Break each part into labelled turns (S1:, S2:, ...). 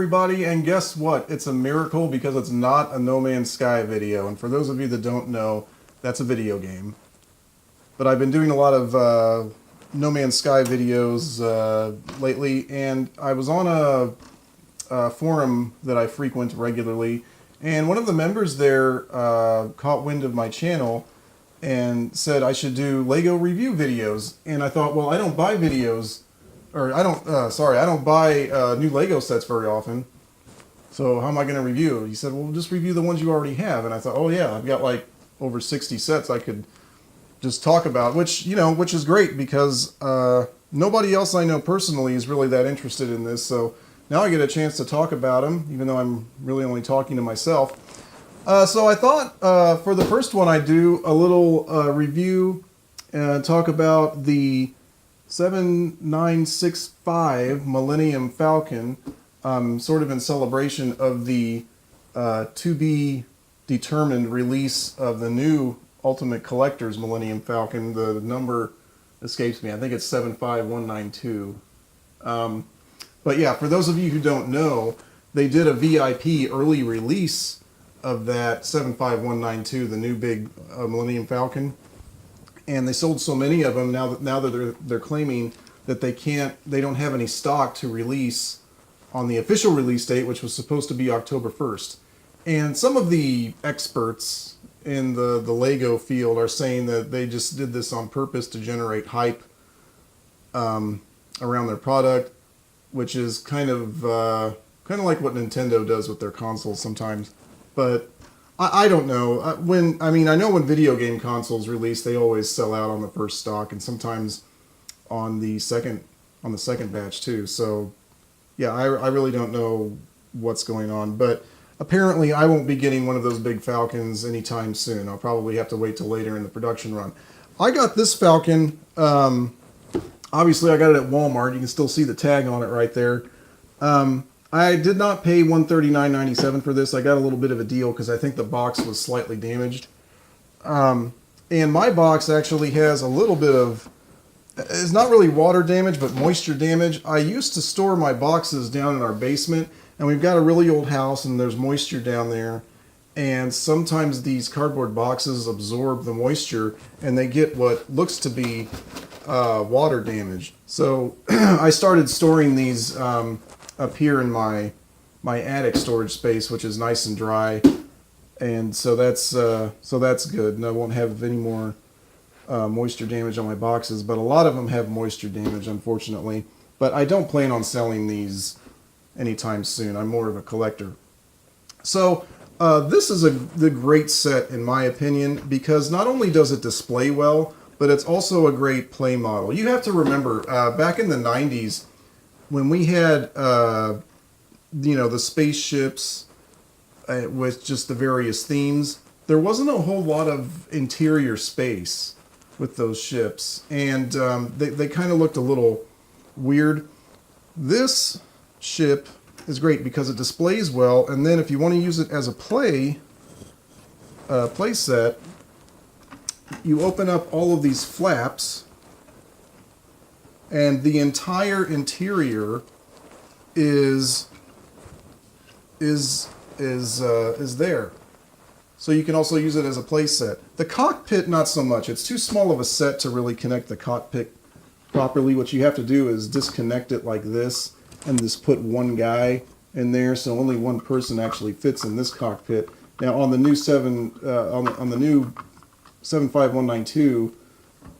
S1: everybody, and guess what? It's a miracle because it's not a No Man's Sky video. And for those of you that don't know, that's a video game. But I've been doing a lot of No Man's Sky videos lately, and I was on a forum that I frequent regularly, and one of the members there caught wind of my channel and said I should do Lego review videos. And I thought, well, I don't buy videos, or I don't buy new Lego sets very often. So how am I going to review? He said, well, just review the ones you already have. And I thought, oh yeah, I've got like over 60 sets I could just talk about, which is great because nobody else I know personally is really that interested in this. So now I get a chance to talk about them, even though I'm really only talking to myself. So I thought for the first one I'd do a little review and talk about the 7965 Millennium Falcon, sort of in celebration of the to-be determined release of the new Ultimate Collector's Millennium Falcon. The number escapes me. I think it's 75192. But yeah, for those of you who don't know, they did a VIP early release of that 75192, the new big Millennium Falcon, and they sold so many of them now that they're claiming that they don't have any stock to release on the official release date, which was supposed to be October 1st. And some of the experts in the Lego field are saying that they just did this on purpose to generate hype around their product, which is kind of like what Nintendo does with their consoles sometimes. But I don't know. I know when video game consoles release, they always sell out on the first stock, and sometimes on the second batch too. So yeah, I really don't know what's going on, but apparently I won't be getting one of those big Falcons anytime soon. I'll probably have to wait till later in the production run. I got this Falcon. Obviously, I got it at Walmart. You can still see the tag on it right there. I did not pay $139.97 for this. I got a little bit of a deal because I think the box was slightly damaged. And my box actually has a little bit of, it's not really water damage, but moisture damage. I used to store my boxes down in our basement, and we've got a really old house, and there's moisture down there. And sometimes these cardboard boxes absorb the moisture, and they get what looks to be water damage. So I started storing these up here in my attic storage space, which is nice and dry, and so that's good, and I won't have any more moisture damage on my boxes. But a lot of them have moisture damage, unfortunately. But I don't plan on selling these anytime soon. I'm more of a collector. So this is the great set in my opinion, because not only does it display well, but it's also a great play model. You have to remember back in the 90s, when we had, the spaceships with just the various themes, there wasn't a whole lot of interior space with those ships, and they kind of looked a little weird. This ship is great because it displays well, and then if you want to use it as a play set, you open up all of these flaps, and the entire interior is there. So you can also use it as a play set. The cockpit, not so much. It's too small of a set to really connect the cockpit properly. What you have to do is disconnect it like this, and just put one guy in there, so only one person actually fits in this cockpit. Now on the new 75192.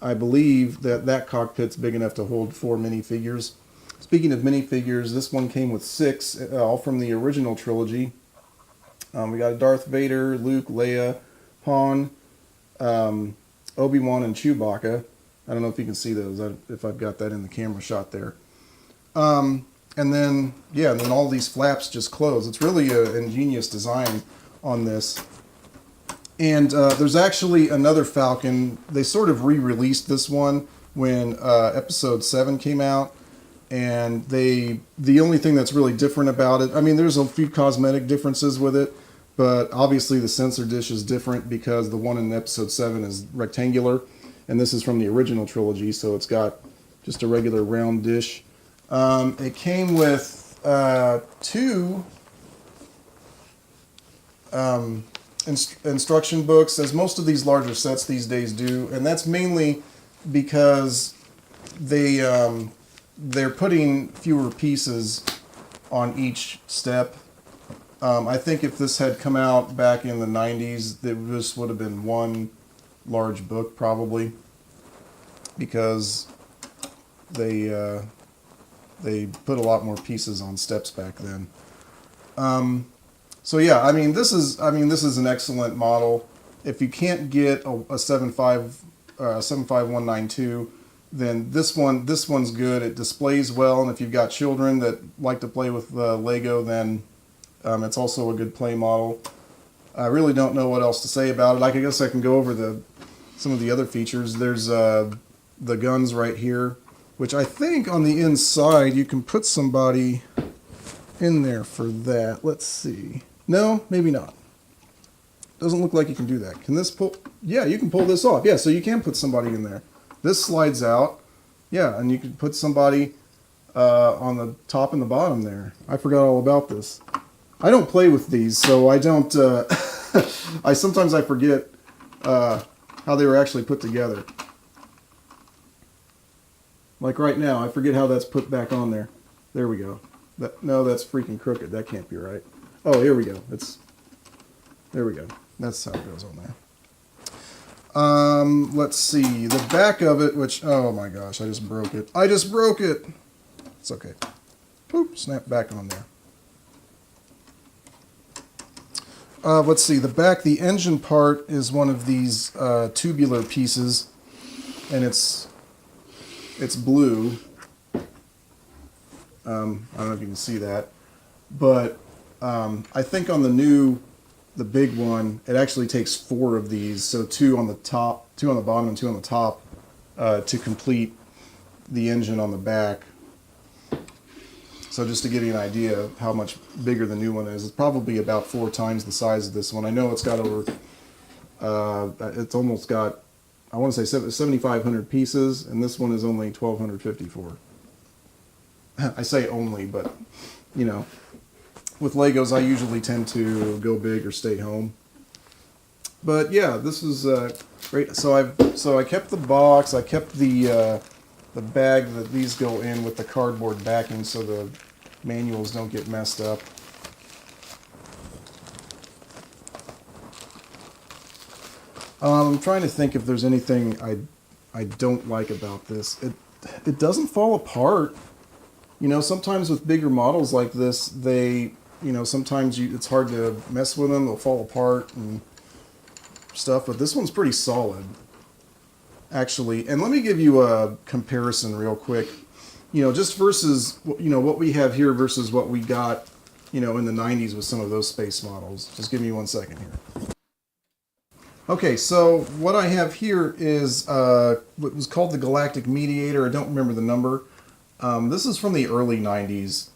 S1: I believe that cockpit's big enough to hold 4 minifigures. Speaking of minifigures, this one came with 6, all from the original trilogy. We got Darth Vader, Luke, Leia, Han, Obi-Wan, and Chewbacca. I don't know if you can see those, if I've got that in the camera shot there. And then all these flaps just close. It's really an ingenious design on this. And there's actually another Falcon. They sort of re-released this one when Episode 7 came out, and the only thing that's really different about it, I mean, there's a few cosmetic differences with it, but obviously the sensor dish is different because the one in Episode 7 is rectangular, and this is from the original trilogy, so it's got just a regular round dish. It came with two instruction books, as most of these larger sets these days do, and that's mainly because they're putting fewer pieces on each step. I think if this had come out back in the 90s, this would have been one large book probably, because they put a lot more pieces on steps back then. So yeah, I mean this is an excellent model. If you can't get a 75192, then this one's good. It displays well, and if you've got children that like to play with Lego, then it's also a good play model. I really don't know what else to say about it. I guess I can go over some of the other features. There's the guns right here, which I think on the inside you can put somebody in there for that. Let's see. No, maybe not. Doesn't look like you can do that. Can this pull? Yeah, you can pull this off. Yeah, so you can put somebody in there. This slides out. Yeah, and you can put somebody on the top and the bottom there. I forgot all about this. I don't play with these, so I don't... sometimes I forget how they were actually put together. Like right now, I forget how that's put back on there. There we go. No, that's freaking crooked. That can't be right. Oh, here we go. There we go. That's how it goes on there. Let's see. The back of it, which, oh my gosh, I just broke it. I just broke it. It's okay. Boop, snap back on there. Let's see. The back, the engine part is one of these tubular pieces, and it's blue. I don't know if you can see that, but I think on the big one, it actually takes 4 of these, so 2 on the top, 2 on the bottom, and 2 on the top to complete the engine on the back. So just to give you an idea of how much bigger the new one is, it's probably about 4 times the size of this one. I know it's got over, it's almost got, I want to say 7,500 pieces, and this one is only 1,254. I say only, but, you know, with Legos, I usually tend to go big or stay home. But yeah, this is great. So I kept the box. I kept the bag that these go in with the cardboard backing, so the manuals don't get messed up. I'm trying to think if there's anything I don't like about this. It doesn't fall apart. You know, sometimes with bigger models like this, sometimes it's hard to mess with them. They'll fall apart and stuff, but this one's pretty solid, actually. And let me give you a comparison real quick. You know, just versus, what we have here versus what we got, in the 90s with some of those space models. Just give me 1 second here. Okay, so what I have here is what was called the Galactic Mediator. I don't remember the number. This is from the early 90s,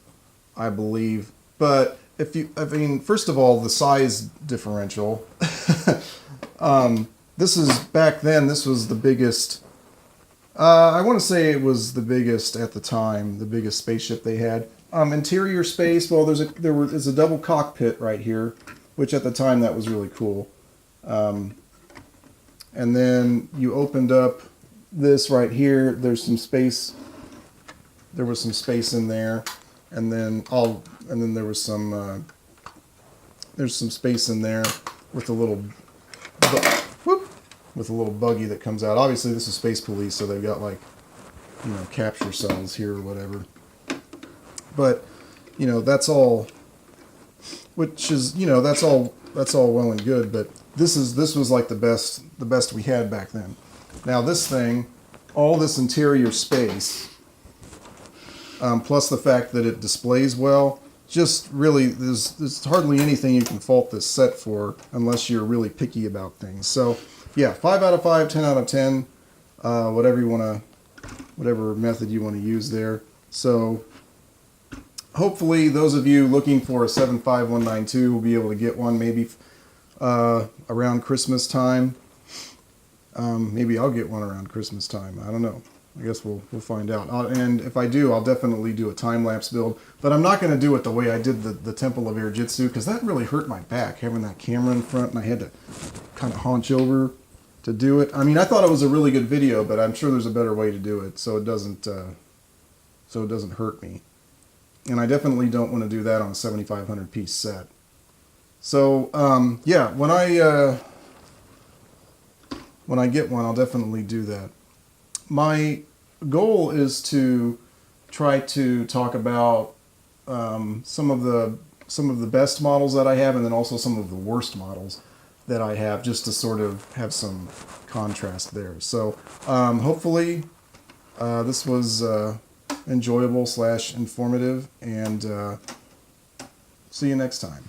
S1: I believe. But first of all, the size differential. This is, back then, this was the biggest, I want to say it was the biggest at the time, the biggest spaceship they had. Interior space, well, there's a double cockpit right here, which at the time that was really cool. And then you opened up this right here, there's some space. There was some space in there, and then there was some there's some space in there with a little buggy that comes out. Obviously, this is Space Police, so they've got capture cells here or whatever. But that's all. Which is that's all well and good. But this was like the best we had back then. Now this thing, all this interior space. Plus the fact that it displays well, just really, there's hardly anything you can fault this set for unless you're really picky about things. So, yeah, 5 out of 5, 10 out of 10, whatever method you want to use there. So, hopefully those of you looking for a 75192 will be able to get one maybe around Christmas time. Maybe I'll get one around Christmas time. I don't know. I guess we'll find out. And if I do, I'll definitely do a time-lapse build. But I'm not going to do it the way I did the Temple of Air Jitsu, because that really hurt my back, having that camera in front, and I had to kind of haunch over to do it. I mean, I thought it was a really good video, but I'm sure there's a better way to do it, so it doesn't hurt me. And I definitely don't want to do that on a 7,500 piece set. So yeah, when I get one, I'll definitely do that. My goal is to try to talk about some of the best models that I have, and then also some of the worst models that I have, just to sort of have some contrast there. So hopefully this was enjoyable / informative, and see you next time.